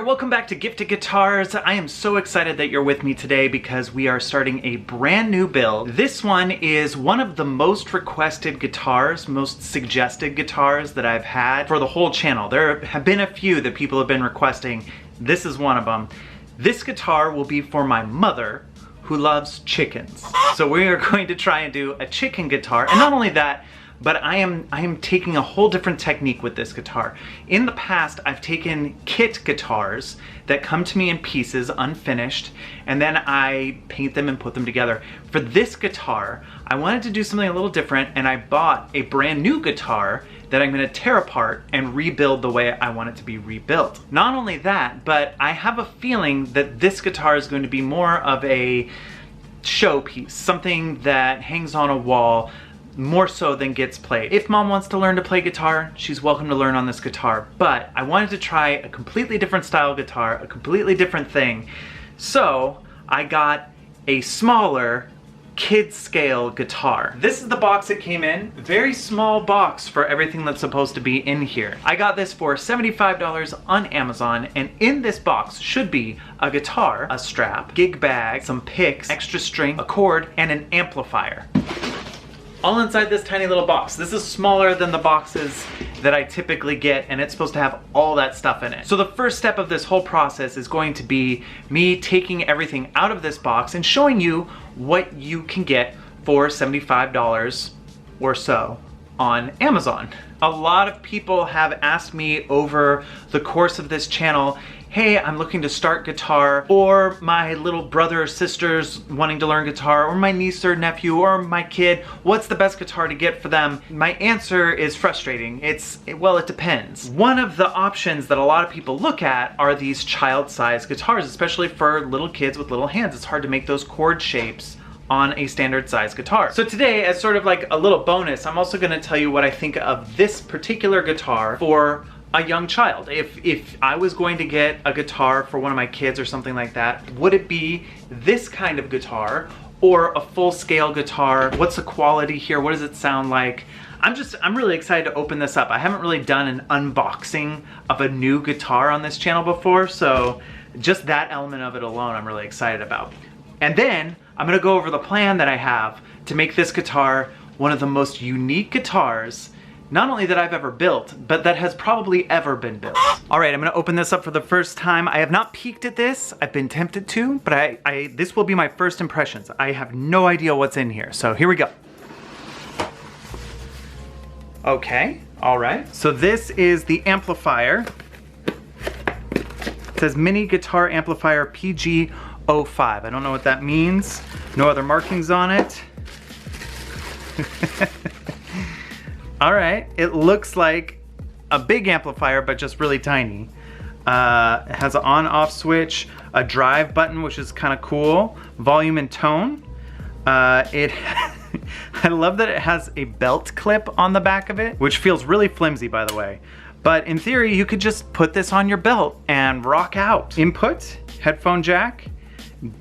Welcome back to Gifted Guitars. I am so excited that you're with me today because we are starting a brand new build. This one is one of the most requested guitars, most suggested guitars that I've had for the whole channel. There have been a few that people have been requesting. This is one of them. This guitar will be for my mother, who loves chickens. So we are going to try and do a chicken guitar, and not only that, but I am taking a whole different technique with this guitar. In the past, I've taken kit guitars that come to me in pieces, unfinished, and then I paint them and put them together. For this guitar, I wanted to do something a little different, and I bought a brand new guitar that I'm gonna tear apart and rebuild the way I want it to be rebuilt. Not only that, but I have a feeling that this guitar is going to be more of a showpiece, something that hangs on a wall, more so than gets played. If mom wants to learn to play guitar, she's welcome to learn on this guitar, but I wanted to try a completely different style guitar, a completely different thing. So I got a smaller kid scale guitar. This is the box it came in. Very small box for everything that's supposed to be in here. I got this for $75 on Amazon, and in this box should be a guitar, a strap, gig bag, some picks, extra string, a cord, and an amplifier. All inside this tiny little box. This is smaller than the boxes that I typically get, and it's supposed to have all that stuff in it. So the first step of this whole process is going to be me taking everything out of this box and showing you what you can get for $75 or so on Amazon. A lot of people have asked me over the course of this channel, hey, I'm looking to start guitar, or my little brother or sister's wanting to learn guitar, or my niece or nephew, or my kid, what's the best guitar to get for them? My answer is frustrating. Well, it depends. One of the options that a lot of people look at are these child-sized guitars, especially for little kids with little hands. It's hard to make those chord shapes on a standard size guitar. So today, as sort of like a little bonus, I'm also gonna tell you what I think of this particular guitar for a young child. If I was going to get a guitar for one of my kids or something like that, would it be this kind of guitar or a full-scale guitar? What's the quality here? What does it sound like? I'm really excited to open this up. I haven't really done an unboxing of a new guitar on this channel before, so just that element of it alone I'm really excited about. And then I'm gonna go over the plan that I have to make this guitar one of the most unique guitars, not only that I've ever built, but that has probably ever been built. All right, I'm gonna open this up for the first time. I have not peeked at this. I've been tempted to, but this will be my first impressions. I have no idea what's in here, so here we go. Okay, all right. So this is the amplifier. It says Mini Guitar Amplifier PG05. I don't know what that means. No other markings on it. All right, it looks like a big amplifier, but just really tiny. It has an on-off switch, a drive button, which is kind of cool, volume and tone. I love that it has a belt clip on the back of it, which feels really flimsy, by the way. But in theory, you could just put this on your belt and rock out. Input, headphone jack,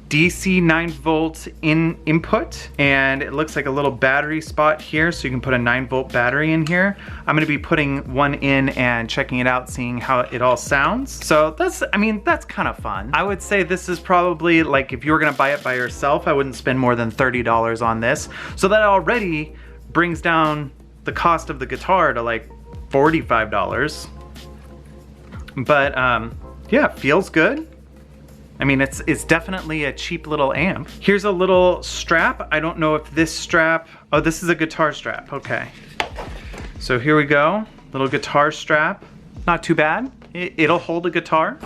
DC 9-volt input, and it looks like a little battery spot here, so you can put a 9-volt battery in here. I'm gonna be putting one in and checking it out, seeing how it all sounds. So that's kind of fun. I would say this is probably, like, if you were gonna buy it by yourself, I wouldn't spend more than $30 on this. So that already brings down the cost of the guitar to like $45. But yeah, feels good. I mean, it's definitely a cheap little amp. Here's a little strap. I don't know if this strap, oh, this is a guitar strap, okay. So here we go, little guitar strap. Not too bad. It'll hold a guitar.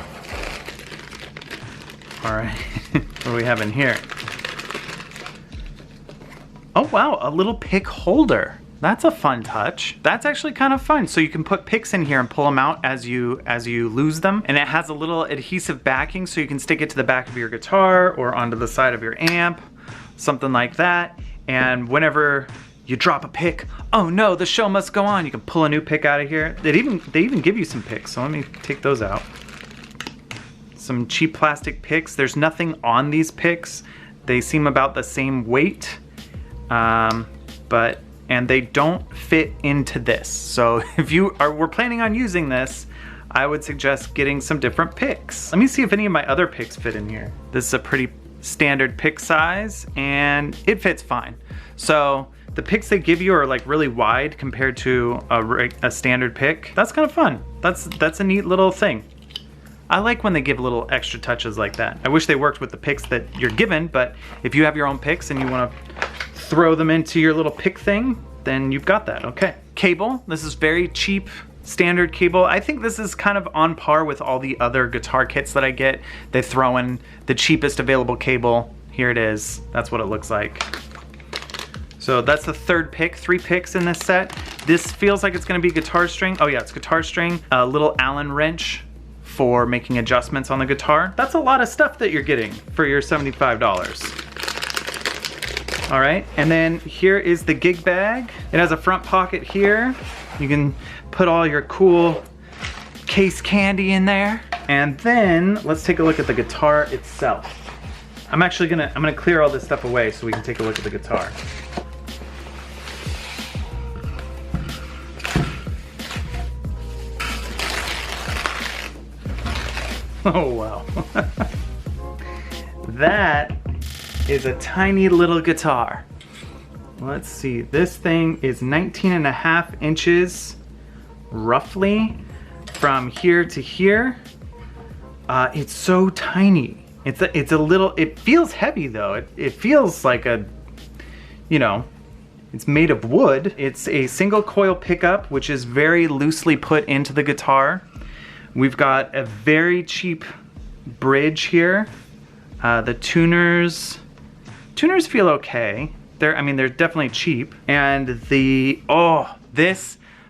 All right, what do we have in here? Oh wow, a little pick holder. That's a fun touch. That's actually kind of fun. So you can put picks in here and pull them out as you lose them. And it has a little adhesive backing so you can stick it to the back of your guitar or onto the side of your amp, something like that. And whenever you drop a pick, oh no, the show must go on. You can pull a new pick out of here. They even give you some picks, so let me take those out. Some cheap plastic picks. There's nothing on these picks. They seem about the same weight, but and they don't fit into this. So if we're planning on using this, I would suggest getting some different picks. Let me see if any of my other picks fit in here. This is a pretty standard pick size and it fits fine. So the picks they give you are like really wide compared to a standard pick. That's kind of fun. That's a neat little thing. I like when they give little extra touches like that. I wish they worked with the picks that you're given, but if you have your own picks and you want to throw them into your little pick thing, then you've got that. Okay. Cable. This is very cheap standard cable. I think this is kind of on par with all the other guitar kits that I get. They throw in the cheapest available cable. Here it is. That's what it looks like. So that's the third pick, 3 picks in this set. This feels like it's gonna be guitar string. Oh yeah, it's guitar string. A little Allen wrench for making adjustments on the guitar. That's a lot of stuff that you're getting for your $75. All right, and then here is the gig bag. It has a front pocket here. You can put all your cool case candy in there. And then let's take a look at the guitar itself. I'm gonna clear all this stuff away so we can take a look at the guitar. Oh wow. That is a tiny little guitar. Let's see, this thing is 19.5 inches roughly from here to here. It's so tiny. It's a little, it feels heavy though. It feels like a, you know, it's made of wood. It's a single coil pickup, which is very loosely put into the guitar. We've got a very cheap bridge here. The tuners feel okay. They're definitely cheap. And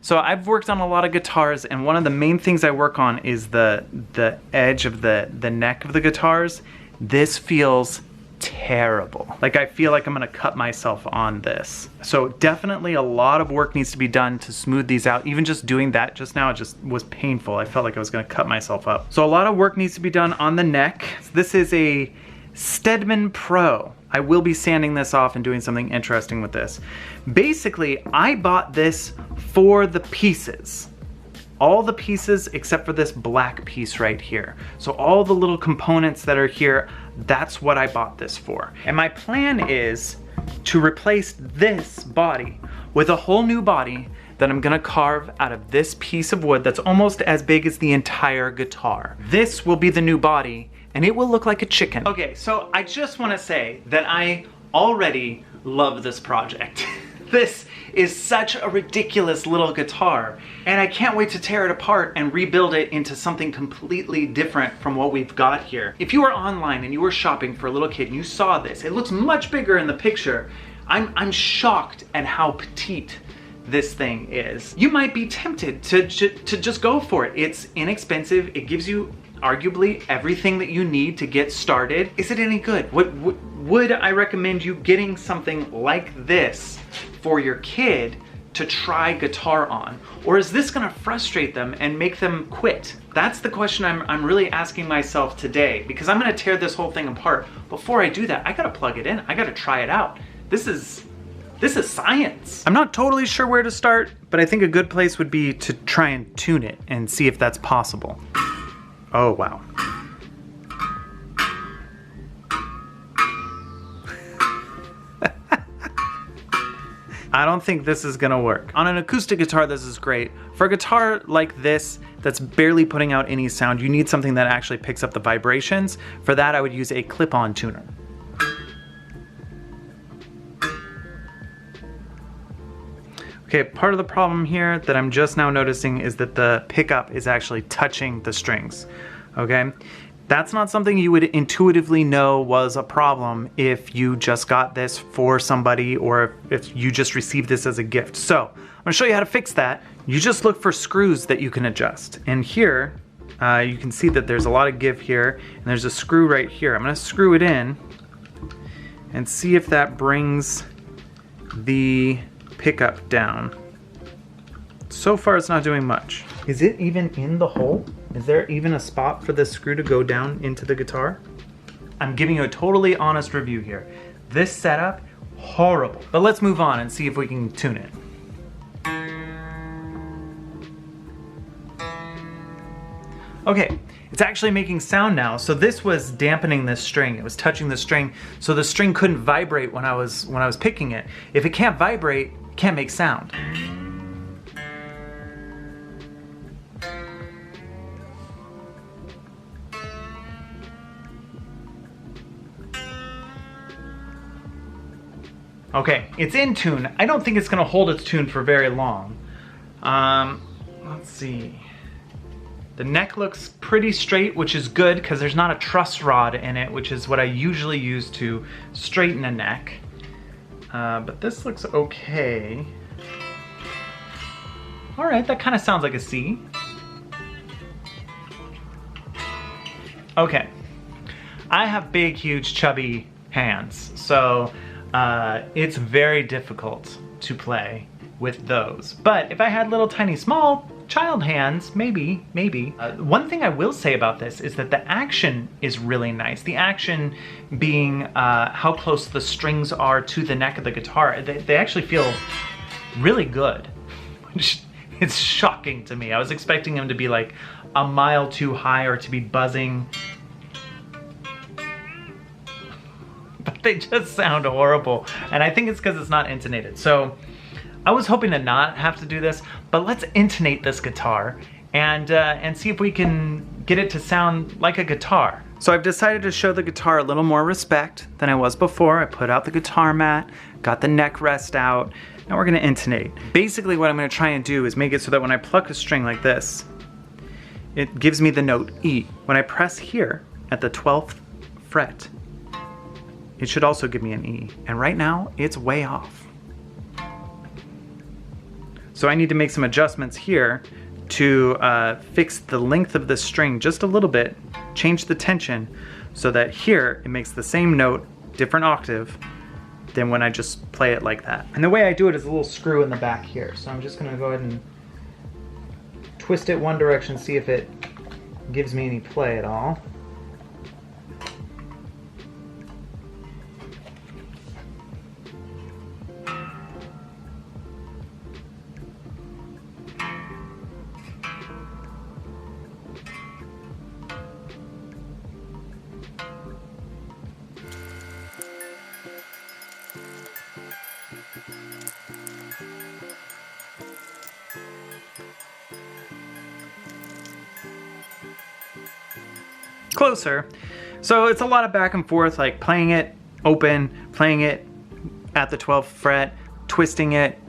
so I've worked on a lot of guitars, and one of the main things I work on is the edge of the neck of the guitars. This feels terrible. Like I feel like I'm gonna cut myself on this. So definitely a lot of work needs to be done to smooth these out. Even just doing that just now, it just was painful. I felt like I was gonna cut myself up. So a lot of work needs to be done on the neck. This is a Stedman Pro. I will be sanding this off and doing something interesting with this. Basically, I bought this for the pieces. All the pieces except for this black piece right here. So all the little components that are here, that's what I bought this for. And my plan is to replace this body with a whole new body that I'm gonna carve out of this piece of wood that's almost as big as the entire guitar. This will be the new body, and it will look like a chicken. Okay, so I just wanna say that I already love this project. This is such a ridiculous little guitar, and I can't wait to tear it apart and rebuild it into something completely different from what we've got here. If you were online and you were shopping for a little kid and you saw this, it looks much bigger in the picture. I'm shocked at how petite this thing is. You might be tempted to just go for it. It's inexpensive. It gives you arguably everything that you need to get started. Is it any good? Would I recommend you getting something like this for your kid to try guitar on? Or is this gonna frustrate them and make them quit? That's the question I'm really asking myself today, because I'm gonna tear this whole thing apart. Before I do that, I gotta plug it in. I gotta try it out. This is science. I'm not totally sure where to start, but I think a good place would be to try and tune it and see if that's possible. Oh, wow. I don't think this is gonna work. On an acoustic guitar, this is great. For a guitar like this, that's barely putting out any sound, you need something that actually picks up the vibrations. For that, I would use a clip-on tuner. Okay, part of the problem here that I'm just now noticing is that the pickup is actually touching the strings, okay? That's not something you would intuitively know was a problem if you just got this for somebody or if you just received this as a gift. So, I'm gonna show you how to fix that. You just look for screws that you can adjust. And here, you can see that there's a lot of give here, and there's a screw right here. I'm gonna screw it in and see if that brings the pickup down. So far it's not doing much. Is it even in the hole? Is there even a spot for this screw to go down into the guitar? I'm giving you a totally honest review here. This setup, horrible. But let's move on and see if we can tune it. Okay, it's actually making sound now. So this was dampening this string. It was touching the string, so the string couldn't vibrate when I was picking it. If it can't vibrate, it can't make sound. Okay, it's in tune. I don't think it's gonna hold its tune for very long. Let's see. The neck looks pretty straight, which is good because there's not a truss rod in it, which is what I usually use to straighten a neck. But this looks okay. All right, that kind of sounds like a C. Okay, I have big, huge, chubby hands, so it's very difficult to play with those. But if I had little, tiny, small child hands, maybe. One thing I will say about this is that the action is really nice. The action being how close the strings are to the neck of the guitar. They actually feel really good, which is shocking to me. I was expecting them to be like a mile too high or to be buzzing. But they just sound horrible. And I think it's because it's not intonated. So I was hoping to not have to do this, but let's intonate this guitar and see if we can get it to sound like a guitar. So I've decided to show the guitar a little more respect than I was before. I put out the guitar mat, got the neck rest out. Now we're gonna intonate. Basically what I'm gonna try and do is make it so that when I pluck a string like this, it gives me the note E. When I press here at the 12th fret, it should also give me an E. And right now, it's way off. So I need to make some adjustments here to fix the length of the string just a little bit, change the tension so that here it makes the same note, different octave, than when I just play it like that. And the way I do it is a little screw in the back here. So I'm just gonna go ahead and twist it one direction, see if it gives me any play at all. Closer. So it's a lot of back and forth, like playing it open, playing it at the 12th fret, twisting it,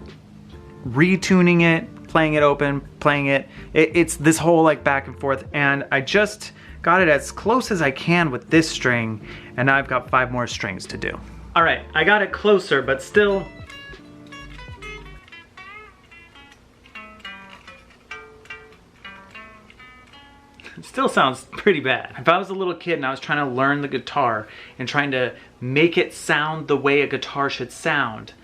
retuning it, playing it open, playing it. It's this whole like back and forth, and I just got it as close as I can with this string, and now I've got 5 more strings to do. All right, I got it closer, but still it still sounds pretty bad. If I was a little kid and I was trying to learn the guitar and trying to make it sound the way a guitar should sound,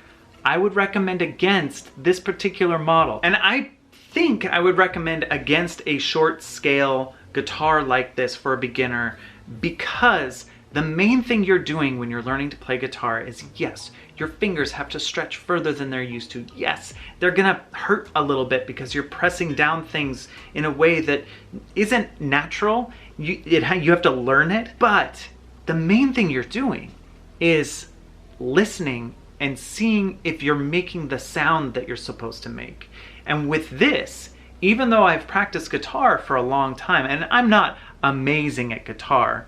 I would recommend against this particular model. And I think I would recommend against a short scale guitar like this for a beginner, because the main thing you're doing when you're learning to play guitar is, yes, your fingers have to stretch further than they're used to. Yes, they're gonna hurt a little bit because you're pressing down things in a way that isn't natural. You have to learn it. But the main thing you're doing is listening and seeing if you're making the sound that you're supposed to make. And with this, even though I've practiced guitar for a long time, and I'm not amazing at guitar,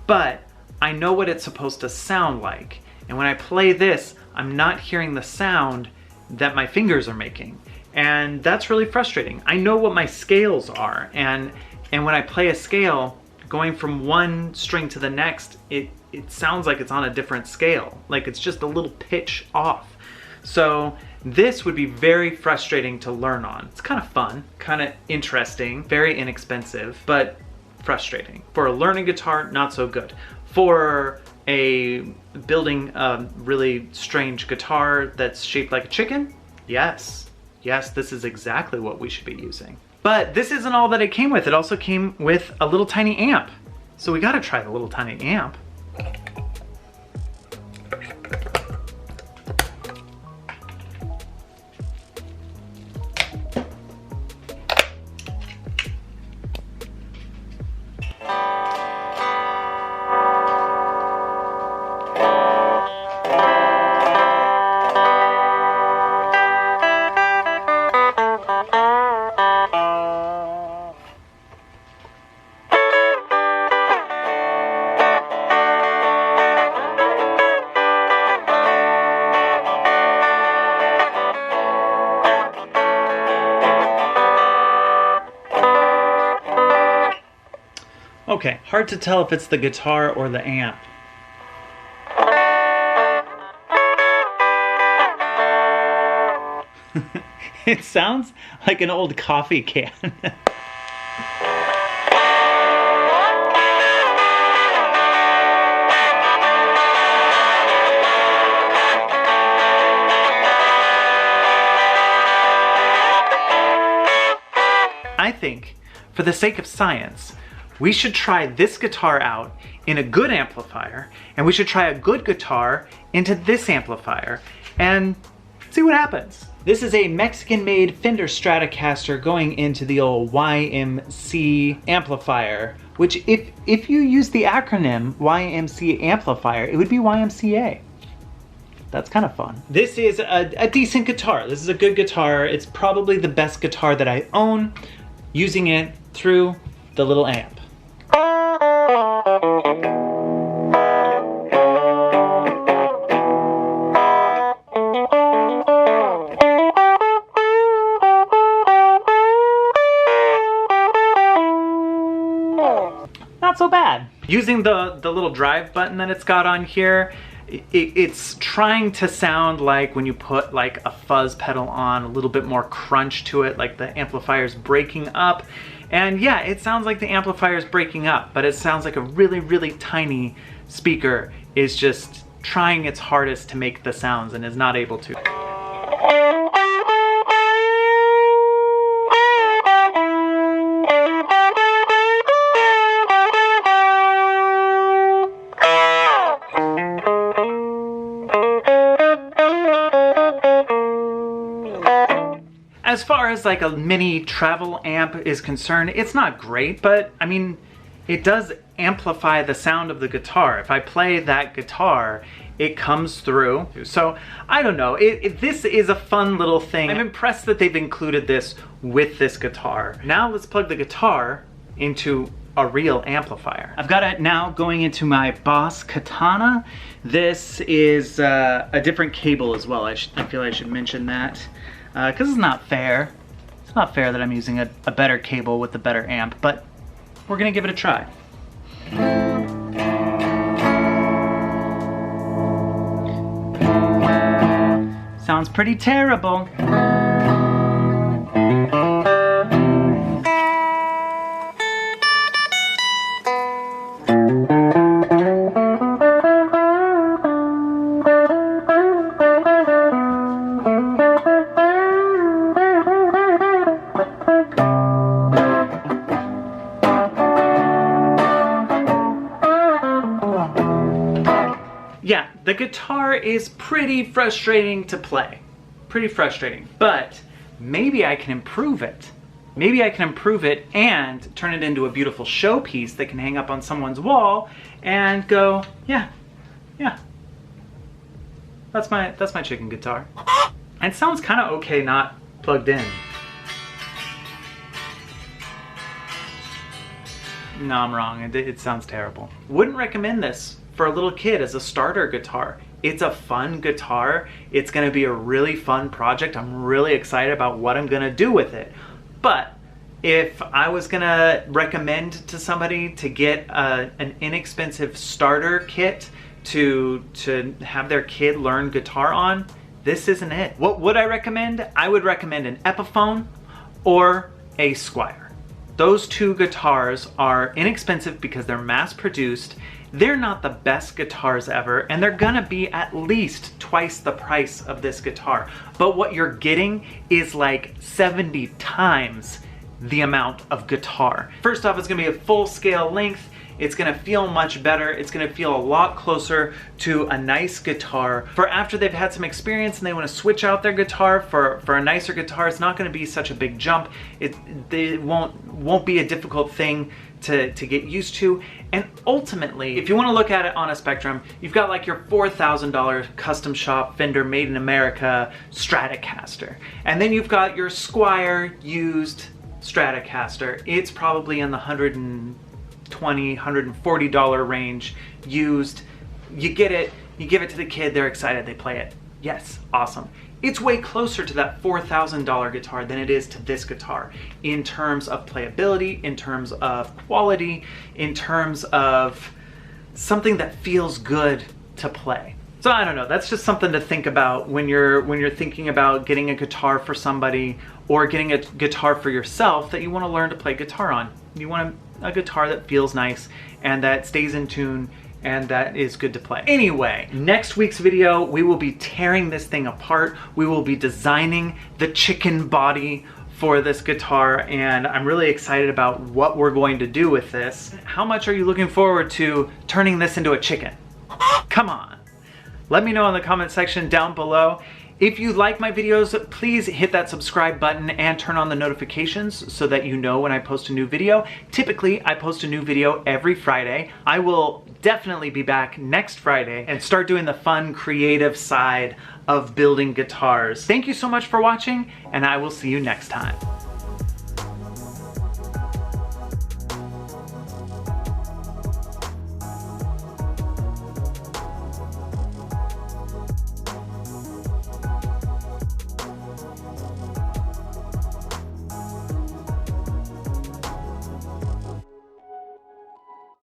but I know what it's supposed to sound like. And when I play this, I'm not hearing the sound that my fingers are making. And that's really frustrating. I know what my scales are, and when I play a scale, going from one string to the next, it sounds like it's on a different scale. Like it's just a little pitch off. So this would be very frustrating to learn on. It's kind of fun, kind of interesting, very inexpensive, but frustrating. For a learning guitar, not so good. For building a really strange guitar that's shaped like a chicken, yes. Yes, this is exactly what we should be using. But this isn't all that it came with. It also came with a little tiny amp. So we gotta try the little tiny amp. Okay, hard to tell if it's the guitar or the amp. It sounds like an old coffee can. I think, for the sake of science, we should try this guitar out in a good amplifier, and we should try a good guitar into this amplifier, and see what happens. This is a Mexican-made Fender Stratocaster going into the old YMC amplifier, which if you use the acronym YMC amplifier, it would be YMCA. That's kind of fun. This is a decent guitar. This is a good guitar. It's probably the best guitar that I own, using it through the little amp. Not so bad. Using the little drive button that it's got on here, it's trying to sound like when you put like a fuzz pedal on, a little bit more crunch to it, like the amplifier's breaking up. And yeah, it sounds like the amplifier's breaking up, but it sounds like a really, really tiny speaker is just trying its hardest to make the sounds and is not able to. As far as like a mini travel amp is concerned, it's not great, but I mean, it does amplify the sound of the guitar. If I play that guitar, it comes through. So I don't know, this is a fun little thing. I'm impressed that they've included this with this guitar. Now let's plug the guitar into a real amplifier. I've got it now going into my Boss Katana. This is a different cable as well. I feel I should mention that. Because it's not fair. It's not fair that I'm using a better cable with a better amp, but we're gonna give it a try. Sounds pretty terrible. Yeah, the guitar is pretty frustrating to play. Pretty frustrating, but maybe I can improve it. Maybe I can improve it and turn it into a beautiful showpiece that can hang up on someone's wall and go, yeah, that's my chicken guitar. And it sounds kind of okay not plugged in. No, I'm wrong, it sounds terrible. Wouldn't recommend this for a little kid as a starter guitar. It's a fun guitar. It's gonna be a really fun project. I'm really excited about what I'm gonna do with it. But if I was gonna recommend to somebody to get an inexpensive starter kit to have their kid learn guitar on, this isn't it. What would I recommend? I would recommend an Epiphone or a Squier. Those two guitars are inexpensive because they're mass produced. They're not the best guitars ever, and they're gonna be at least twice the price of this guitar. But what you're getting is like 70 times the amount of guitar. First off, it's gonna be a full scale length. It's gonna feel much better. It's gonna feel a lot closer to a nice guitar. For after they've had some experience and they wanna switch out their guitar for a nicer guitar, it's not gonna be such a big jump. It won't be a difficult thing to get used to. And ultimately, if you want to look at it on a spectrum, you've got like your $4,000 custom shop Fender made in America Stratocaster. And then you've got your Squier used Stratocaster. It's probably in the $120, $140 range used. You get it, you give it to the kid, they're excited, they play it. Yes, awesome. it's way closer to that $4,000 guitar than it is to this guitar in terms of playability, in terms of quality, in terms of something that feels good to play. So I don't know, that's just something to think about when you're thinking about getting a guitar for somebody or getting a guitar for yourself that you want to learn to play guitar on. You want a guitar that feels nice and that stays in tune and that is good to play. Anyway, next week's video, we will be tearing this thing apart. We will be designing the chicken body for this guitar, and I'm really excited about what we're going to do with this. How much are you looking forward to turning this into a chicken? Come on. Let me know in the comment section down below. If you like my videos, please hit that subscribe button and turn on the notifications so that you know when I post a new video. Typically, I post a new video every Friday. I will definitely be back next Friday and start doing the fun, creative side of building guitars. Thank you so much for watching, and I will see you next time.